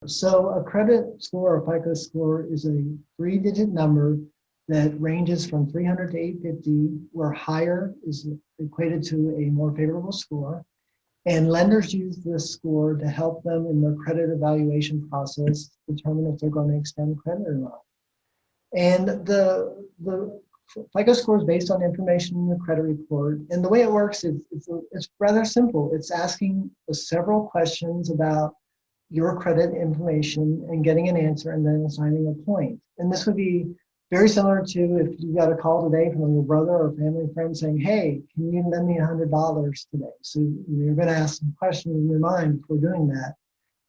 So a credit score or FICO score is a 3-digit number that ranges from 300 to 850, where higher is equated to a more favorable score. And lenders use this score to help them in their credit evaluation process determine if they're going to extend credit or not. And the FICO score is based on information in the credit report. And the way it works is it's rather simple. It's asking several questions about your credit information and getting an answer and then assigning a point. And this would be very similar to if you got a call today from your brother or family friend saying, hey, can you lend me $100 today? So you're going to ask some questions in your mind before doing that.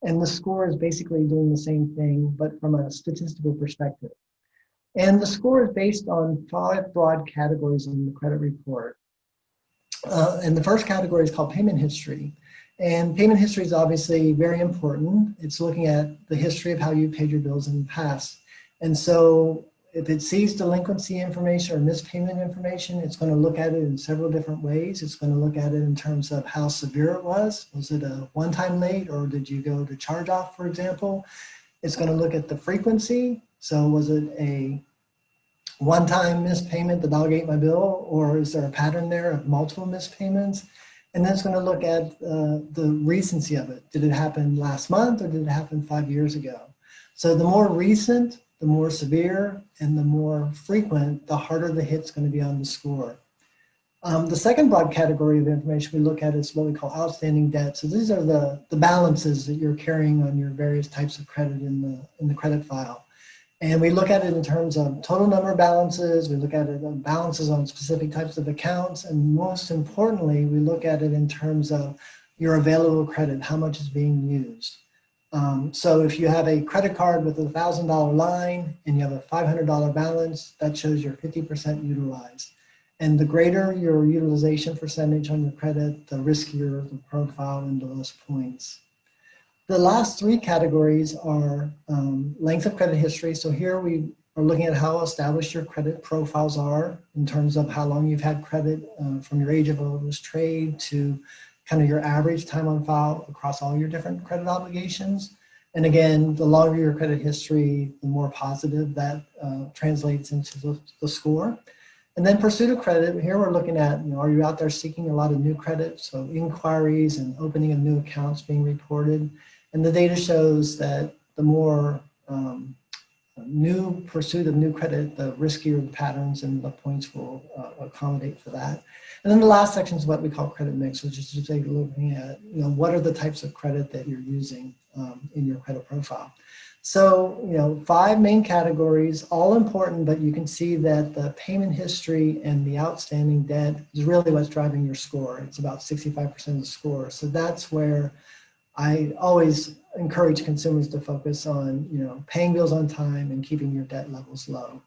And the score is basically doing the same thing, but from a statistical perspective. And the score is based on 5 broad categories in the credit report. And the first category is called payment history. And payment history is obviously very important. It's looking at the history of how you paid your bills in the past. And so if it sees delinquency information or missed payment information, it's going to look at it in several different ways. It's going to look at it in terms of how severe it was. Was it a one-time late, or did you go to charge off, for example? It's going to look at the frequency. So was it a one-time missed payment that I'll get my bill, or is there a pattern there of multiple missed payments? And then it's going to look at the recency of it. Did it happen last month, or did it happen 5 years ago? So the more recent, the more severe, and the more frequent, the harder the hit's going to be on the score. The second broad category of information we look at is what we call outstanding debt. So these are the balances that you're carrying on your various types of credit in the credit file. And we look at it in terms of total number of balances, we look at it on balances on specific types of accounts, and most importantly, we look at it in terms of your available credit, how much is being used. So if you have a credit card with a $1,000 line and you have a $500 balance, that shows you're 50% utilized. And the greater your utilization percentage on your credit, the riskier the profile and the less points. The last 3 categories are length of credit history. So here we are looking at how established your credit profiles are in terms of how long you've had credit from your age of oldest trade to kind of your average time on file across all your different credit obligations. And again, the longer your credit history, the more positive that translates into the score. And then pursuit of credit, here we're looking at, are you out there seeking a lot of new credit? So inquiries and opening of new accounts being reported. And the data shows that the more new pursuit of new credit, the riskier the patterns and the points will accommodate for that. And then the last section is what we call credit mix, which is just looking at, what are the types of credit that you're using in your credit profile. So, 5 main categories, all important, but you can see that the payment history and the outstanding debt is really what's driving your score. It's about 65% of the score. So that's where I always encourage consumers to focus on, paying bills on time and keeping your debt levels low.